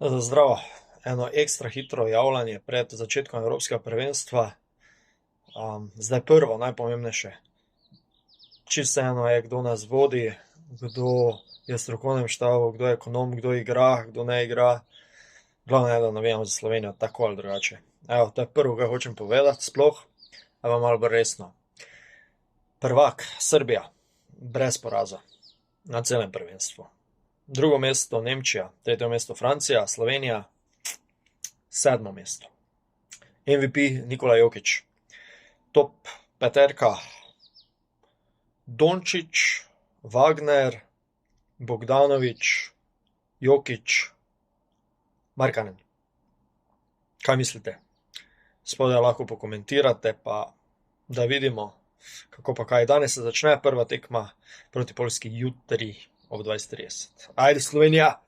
Zdravo, eno ekstra hitro javljanje pred začetkom Evropskega prvenstva. Zdaj prvo, najpomembnejše. Čisto eno je, kdo nas vodi, kdo je v strokovnem štabu, kdo je ekonom, kdo igra, kdo ne igra. Glavno je, da navijamo za Slovenijo, tako ali drugače. Evo, to je prvo, kar hočem povedati sploh, ali pa malo bolj resno. Prvak, Srbija, brez poraza na celem prvenstvu. Drugo mesto Nemčija, tretje mesto Francija, Slovenija, sedmo mesto. MVP Nikola Jokić. Top peterka Dončić, Wagner, Bogdanović, Jokić, Markkanen. Kaj mislite? Spodaj lahko pokomentirate, pa da vidimo, kako pa kaj. Danes se začne prva tekma proti Poljski jutri ob 20:30. Ajde Slovenija!